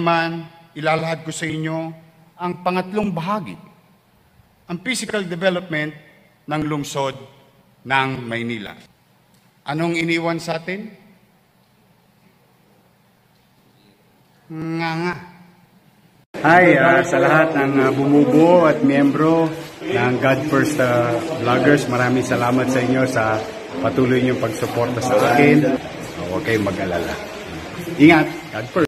naman, ilalahad ko sa inyo ang pangatlong bahagi, ang physical development ng lungsod ng Maynila. Anong iniwan sa atin? Nga. Hi, sa lahat ng bumubuo at miyembro ng God First Vloggers, maraming salamat sa inyo sa patuloy niyong pagsuporta sa akin. Huwag kayong mag-alala. Ingat, God First.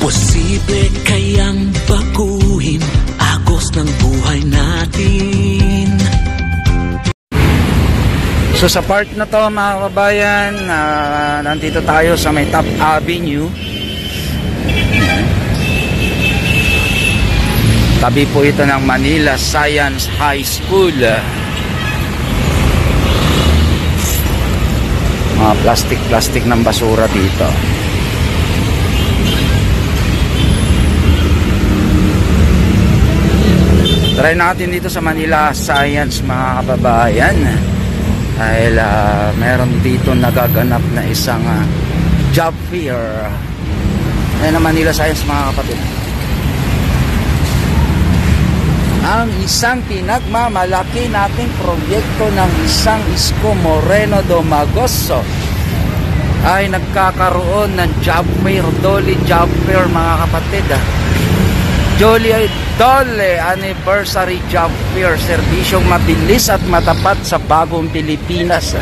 Posible kayang baguhin agos ng buhay natin. So sa part na to mga kabayan, nandito tayo sa may Top Avenue. Tabi po ito ng Manila Science High School. Mga plastic ng basura dito. Try natin dito sa Manila Science mga kababayan. Dahil meron dito nagaganap na isang job fair. Ayan ang Manila Science mga kapatid. Ang isang pinagmamalaki nating proyekto ng isang Isko Moreno Domagoso ay nagkakaroon ng job fair, Dolly Job Fair mga kapatid. Dole Anniversary Job Fair, serbisyong mabilis at matapat sa bagong Pilipinas.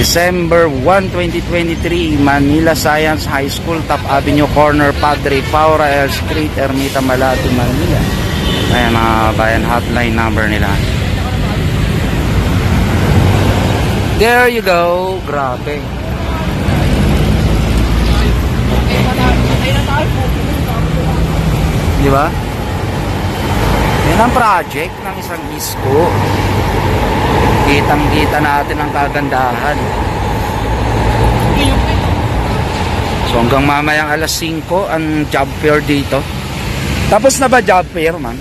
December 1, 2023, Manila Science High School, Top Avenue Corner, Padre Paura L. Street, Ermita, Malate, Manila. Ayan mga bayan, hotline number nila. There you go. Grabe. Di ba? Yan ang project ng isang Isko. Kitang-kita natin ang kagandahan. So hanggang mamayang alas 5 ang job fair dito. Tapos na ba job fair, ma'am?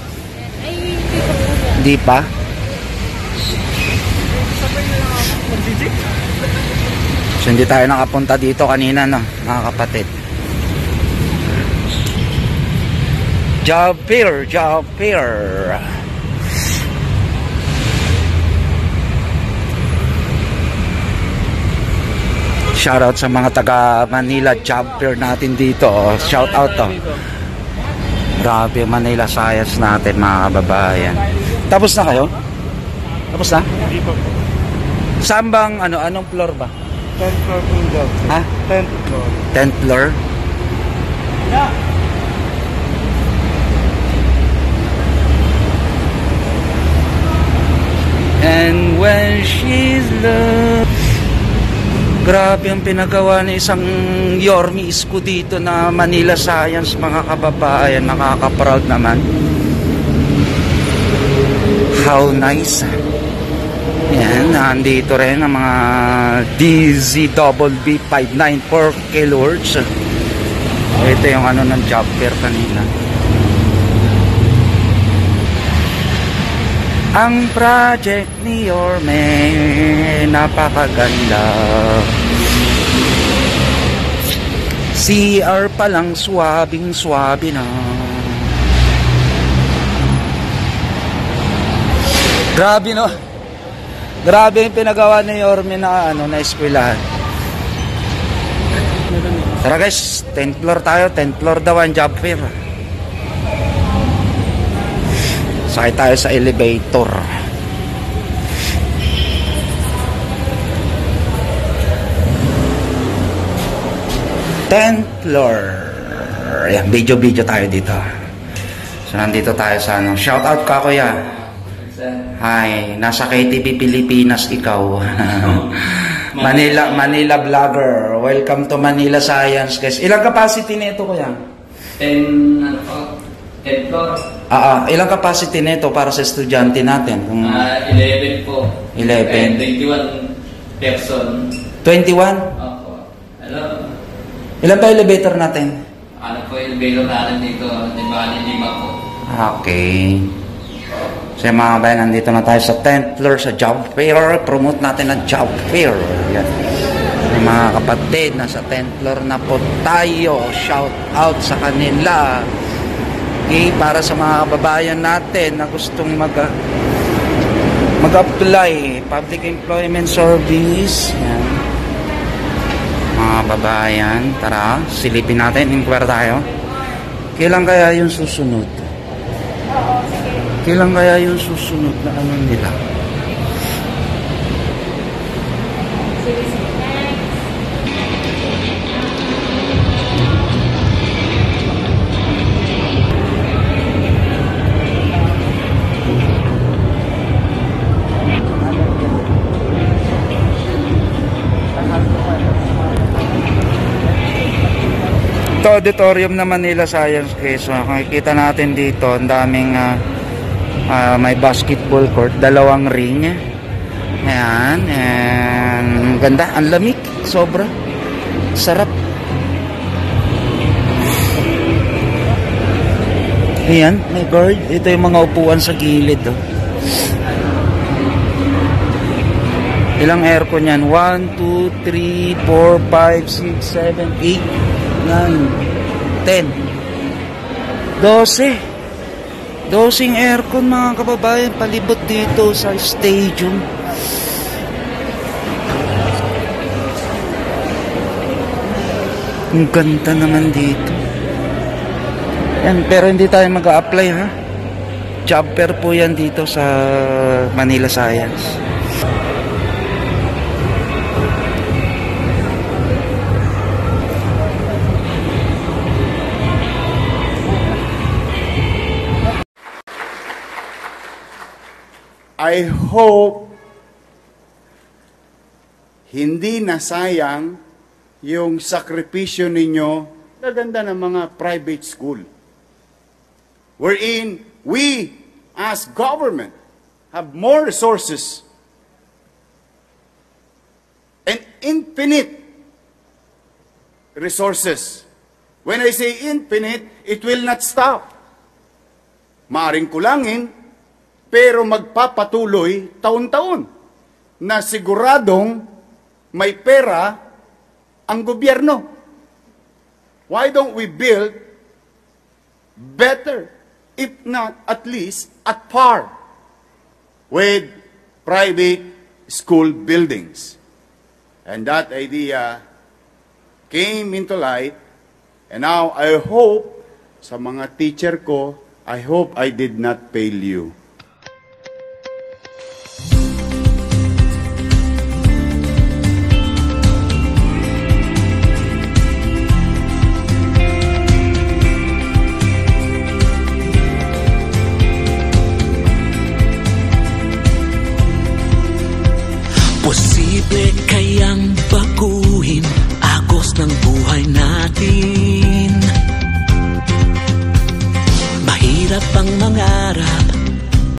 Ay, hindi pa po. Hindi pa? So hindi tayo nakapunta dito kanina, no, mga kapatid. Job fair, job fair. Shoutout sa mga taga Manila job fair natin dito. Shoutout to. Grabe, Manila Science natin, mga kababayan. Tapos na kayo? Tapos na? Hindi pa po. Saan bang, anong floor ba? 10th floor po yung job. Ha? 10th floor. 10th floor? And when she's loved. Grabe ang pinagawa ng isang Yormi Isko dito na Manila Science, mga kababayan. Nakaka-proud naman. How nice. Yan, nandito rin ang mga DZWB 594 kHz. Ito yung ng job fair kanina. Ang project ni Yorme, napakaganda. CR pa lang, swabing-swabi na. Grabe, no? Grabe yung pinagawa ni Yorme na na eskwelahan. Tara guys, 10th floor tayo. 10th floor daw ang job fair. Sakay tayo sa elevator. Tenth floor. Ayan, video tayo dito. So nandito tayo sa shout out ka, kuya. Hi, nasa KTV Pilipinas ikaw. Manila vlogger. Welcome to Manila Science, guys. Ilang capacity nito, kuya? 10 floor. Ilang capacity nito para sa estudyante natin? 11 po. 11. 21 person. 21? Opo. Hello. Ilan pa elevator natin? Ano po yung elevator natin dito? Di ba? 5 po. Okay. So mga kabayan, nandito na tayo sa 10th floor sa job fair. Promote natin ang job fair. Yan. Yung mga kapatid, nasa 10th floor na po tayo. Shout out sa kanila. Okay, para sa mga kababayan natin na gustong mag-apply public employment service. Yan. Mga kababayan, tara, silipin natin, inquire tayo. Kailan kaya yung susunod? Kailan kaya yung susunod na nila? Ito, auditorium na Manila Science, guys. So, makikita natin dito, ang daming may basketball court, 2 ring. Ayan, and ganda, ang lamig, sobra. Sarap. Ayan, may guard. Ito yung mga upuan sa gilid. Oh. Ilang aircon yan? 1, 2, 3, 4, 5, 6, 7, 8, 9, 10, 12. 12 aircon, mga kababayan, palibot dito sa stadium. Ang ganda naman dito. Yan, pero hindi tayo mag-a-apply, ha? Job fair po yan dito sa Manila Science. I hope hindi nasayang yung sakripisyo ninyo na ganda ng mga private school. Wherein we, as government, have more resources and infinite resources. When I say infinite, it will not stop. Maaring kulangin, pero magpapatuloy taon-taon na siguradong may pera ang gobyerno. Why don't we build better, if not at least at par with private school buildings? And that idea came into light, and now I hope sa mga teacher ko, I hope I did not fail you. Posible kayang baguhin agos ng buhay natin? Mahirap ang mangarap